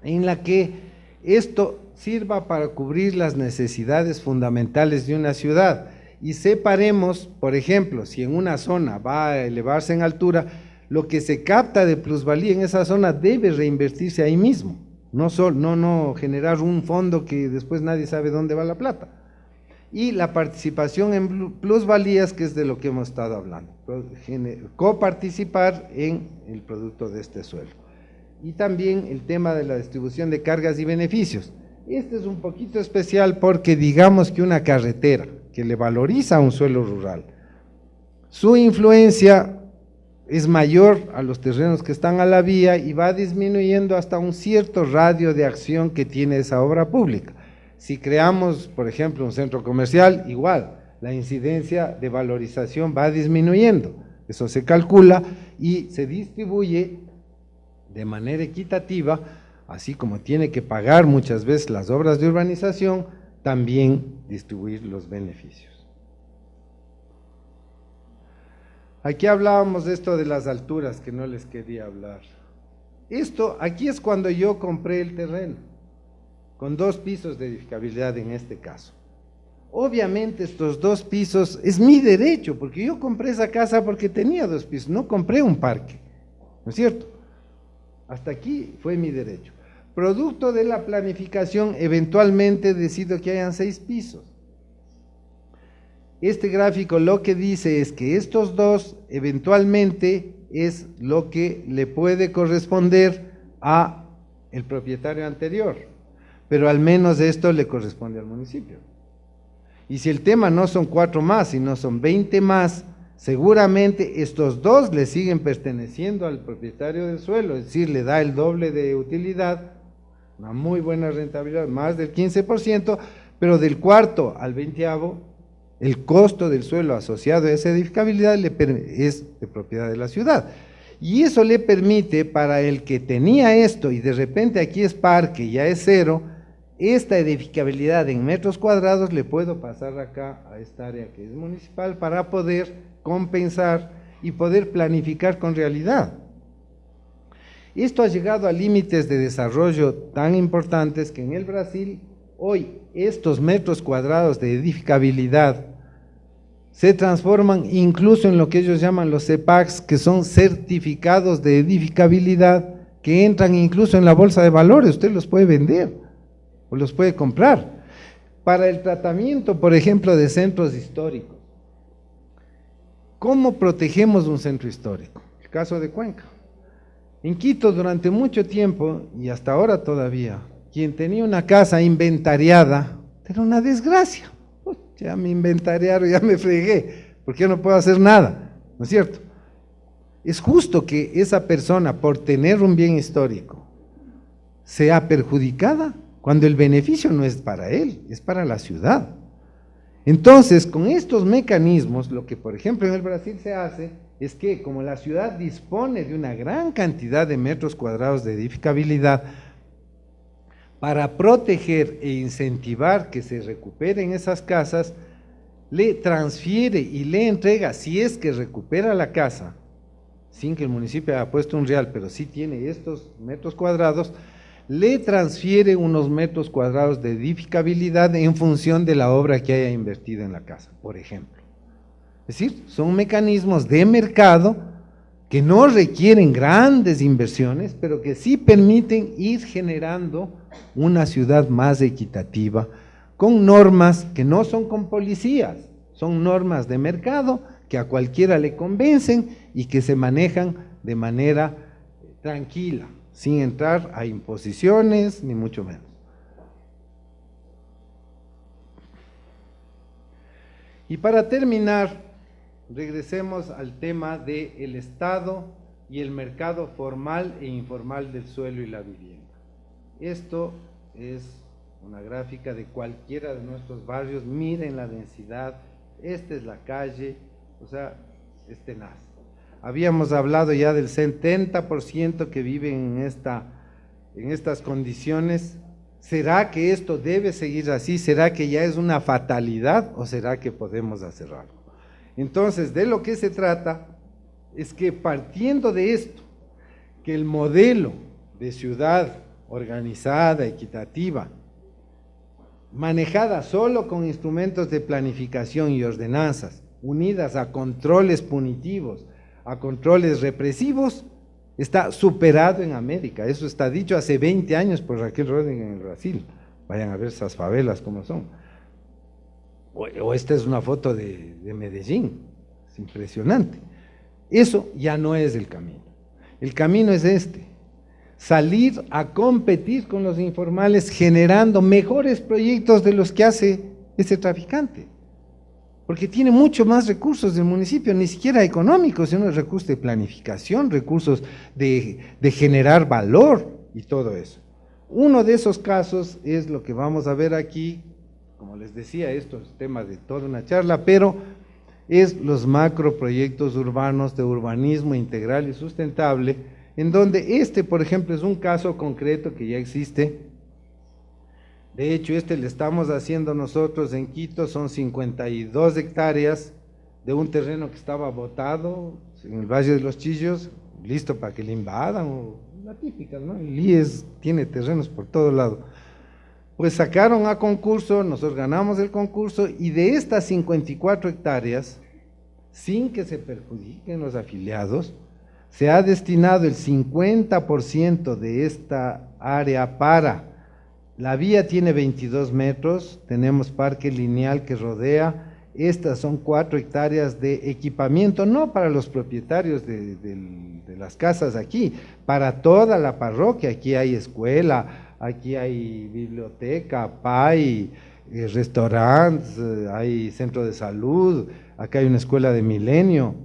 en la que esto sirva para cubrir las necesidades fundamentales de una ciudad. Y separemos, por ejemplo, si en una zona va a elevarse en altura, lo que se capta de plusvalía en esa zona debe reinvertirse ahí mismo, no generar un fondo que después nadie sabe dónde va la plata. Y la participación en plusvalías, que es de lo que hemos estado hablando, coparticipar en el producto de este suelo. Y también el tema de la distribución de cargas y beneficios. Este es un poquito especial porque digamos que una carretera que le valoriza un suelo rural, su influencia es mayor a los terrenos que están a la vía y va disminuyendo hasta un cierto radio de acción que tiene esa obra pública. Si creamos, por ejemplo, un centro comercial, igual, la incidencia de valorización va disminuyendo. Eso se calcula y se distribuye de manera equitativa, así como tiene que pagar muchas veces las obras de urbanización, también distribuir los beneficios. Aquí hablábamos de esto de las alturas, que no les quería hablar. Aquí es cuando yo compré el terreno, con 2 pisos de edificabilidad en este caso. Obviamente estos 2 pisos es mi derecho, porque yo compré esa casa porque tenía 2 pisos, no compré un parque, ¿no es cierto? Hasta aquí fue mi derecho. Producto de la planificación, eventualmente decido que hayan 6 pisos. Este gráfico lo que dice es que estos 2 eventualmente es lo que le puede corresponder a el propietario anterior, pero al menos esto le corresponde al municipio. Y si el tema no son 4 más, sino son 20 más, seguramente estos 2 le siguen perteneciendo al propietario del suelo, es decir, le da el doble de utilidad, una muy buena rentabilidad, más del 15%, pero del cuarto al 20avo, el costo del suelo asociado a esa edificabilidad es de propiedad de la ciudad. Y eso le permite, para el que tenía esto y de repente aquí es parque, ya es 0, esta edificabilidad en metros cuadrados le puedo pasar acá a esta área que es municipal para poder compensar y poder planificar con realidad. Esto ha llegado a límites de desarrollo tan importantes que en el Brasil hoy estos metros cuadrados de edificabilidad se transforman incluso en lo que ellos llaman los CEPACs, que son certificados de edificabilidad que entran incluso en la bolsa de valores. Usted los puede vender o los puede comprar. Para el tratamiento, por ejemplo, de centros históricos. ¿Cómo protegemos un centro histórico? El caso de Cuenca. En Quito durante mucho tiempo, y hasta ahora todavía, quien tenía una casa inventariada era una desgracia. Ya me inventariaron, ya me fregué, porque yo no puedo hacer nada, ¿no es cierto? Es justo que esa persona, por tener un bien histórico, sea perjudicada cuando el beneficio no es para él, es para la ciudad. Entonces, con estos mecanismos, lo que por ejemplo en el Brasil se hace es que como la ciudad dispone de una gran cantidad de metros cuadrados de edificabilidad, para proteger e incentivar que se recuperen esas casas, le transfiere y le entrega, si es que recupera la casa, sin que el municipio haya puesto un real, pero sí tiene estos metros cuadrados, le transfiere unos metros cuadrados de edificabilidad en función de la obra que haya invertido en la casa, por ejemplo. Es decir, son mecanismos de mercado que no requieren grandes inversiones, pero que sí permiten ir generando una ciudad más equitativa, con normas que no son con policías, son normas de mercado que a cualquiera le convencen y que se manejan de manera tranquila, sin entrar a imposiciones, ni mucho menos. Y para terminar, regresemos al tema del Estado y el mercado formal e informal del suelo y la vivienda. Esto es una gráfica de cualquiera de nuestros barrios. Miren la densidad, esta es la calle, o sea, es tenaz. Habíamos hablado ya del 70% que viven en estas condiciones. ¿Será que esto debe seguir así? ¿Será que ya es una fatalidad o será que podemos hacer algo? Entonces, de lo que se trata es que partiendo de esto, que el modelo de ciudad organizada, equitativa, manejada solo con instrumentos de planificación y ordenanzas, unidas a controles punitivos, a controles represivos, está superado en América. Eso está dicho hace 20 años por Raquel Roden en el Brasil. Vayan a ver esas favelas como son. O esta es una foto de Medellín, es impresionante. Eso ya no es el camino. El camino es este: salir a competir con los informales generando mejores proyectos de los que hace ese traficante, porque tiene mucho más recursos del municipio, ni siquiera económicos, sino recursos de planificación, recursos de generar valor y todo eso. Uno de esos casos es lo que vamos a ver aquí. Como les decía, esto es tema de toda una charla, pero es los macroproyectos urbanos de urbanismo integral y sustentable, en donde por ejemplo, es un caso concreto que ya existe. De hecho, le estamos haciendo nosotros en Quito, son 52 hectáreas de un terreno que estaba botado en el Valle de los Chillos, listo para que le invadan, o la típica, ¿no? El IES tiene terrenos por todo lado. Pues sacaron a concurso, nosotros ganamos el concurso, y de estas 54 hectáreas, sin que se perjudiquen los afiliados, se ha destinado el 50% de esta área para, la vía tiene 22 metros, tenemos parque lineal que rodea, estas son 4 hectáreas de equipamiento, no para los propietarios de las casas aquí, para toda la parroquia. Aquí hay escuela, aquí hay biblioteca, PAI, restaurantes, hay centro de salud, acá hay una escuela de Milenio,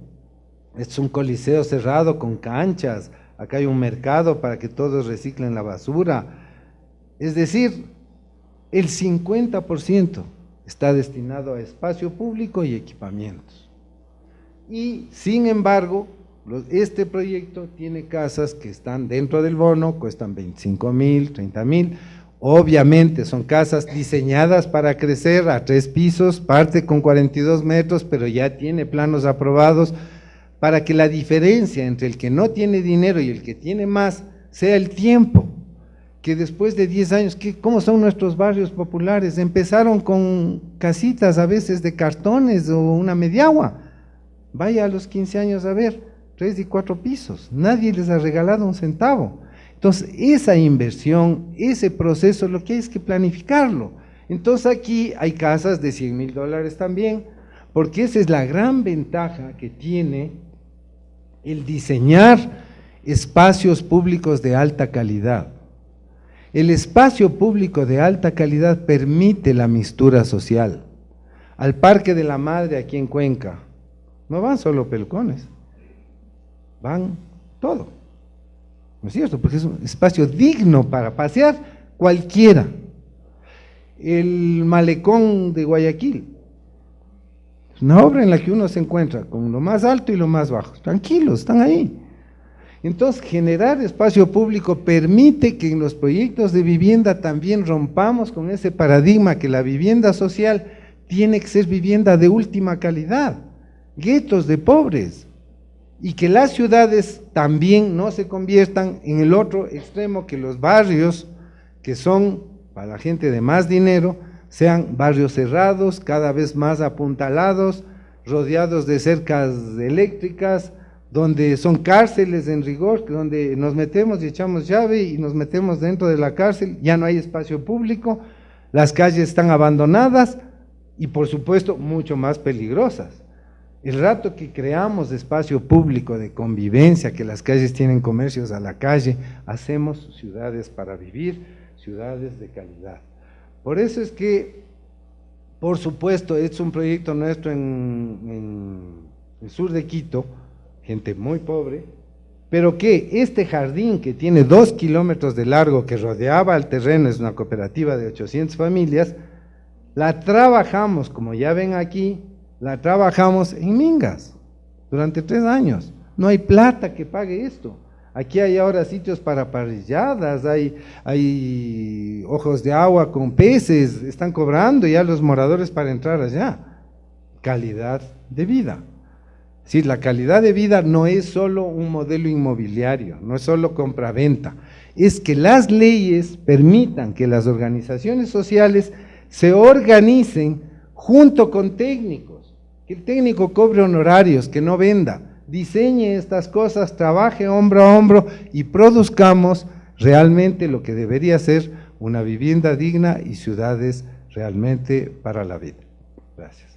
es un coliseo cerrado con canchas, acá hay un mercado para que todos reciclen la basura. Es decir, el 50% está destinado a espacio público y equipamientos. Y sin embargo, este proyecto tiene casas que están dentro del bono, cuestan 25,000, 30,000. Obviamente son casas diseñadas para crecer a 3 pisos, parte con 42 metros, pero ya tiene planos aprobados para que la diferencia entre el que no tiene dinero y el que tiene más sea el tiempo. Que después de 10 años, ¿cómo son nuestros barrios populares? Empezaron con casitas a veces de cartones o una mediagua. Vaya a los 15 años a ver, 3 y 4 pisos, nadie les ha regalado un centavo. Entonces, esa inversión, ese proceso, lo que hay es que planificarlo. Entonces, aquí hay casas de $100,000 también, porque esa es la gran ventaja que tiene el diseñar espacios públicos de alta calidad. El espacio público de alta calidad permite la mistura social. Al Parque de la Madre aquí en Cuenca, no van solo pelucones, van todo, ¿no es cierto? Porque es un espacio digno para pasear cualquiera. El malecón de Guayaquil, es una obra en la que uno se encuentra con lo más alto y lo más bajo, tranquilos, están ahí. Entonces, generar espacio público permite que en los proyectos de vivienda también rompamos con ese paradigma que la vivienda social tiene que ser vivienda de última calidad, guetos de pobres, y que las ciudades también no se conviertan en el otro extremo, que los barrios que son para la gente de más dinero sean barrios cerrados, cada vez más apuntalados, rodeados de cercas eléctricas, donde son cárceles en rigor, donde nos metemos y echamos llave y nos metemos dentro de la cárcel, ya no hay espacio público, las calles están abandonadas y por supuesto mucho más peligrosas. El rato que creamos espacio público de convivencia, que las calles tienen comercios a la calle, hacemos ciudades para vivir, ciudades de calidad. Por eso es que, por supuesto, es un proyecto nuestro en el sur de Quito, gente muy pobre, pero que este jardín que tiene 2 kilómetros de largo, que rodeaba el terreno, es una cooperativa de 800 familias, la trabajamos, como ya ven aquí, la trabajamos en Mingas durante 3 años. No hay plata que pague esto. Aquí hay ahora sitios para parrilladas, hay ojos de agua con peces, están cobrando ya los moradores para entrar allá. Calidad de vida. Es decir, la calidad de vida no es solo un modelo inmobiliario, no es solo compraventa, es que las leyes permitan que las organizaciones sociales se organicen junto con técnicos, que el técnico cobre honorarios, que no venda, diseñe estas cosas, trabaje hombro a hombro y produzcamos realmente lo que debería ser una vivienda digna y ciudades realmente para la vida. Gracias.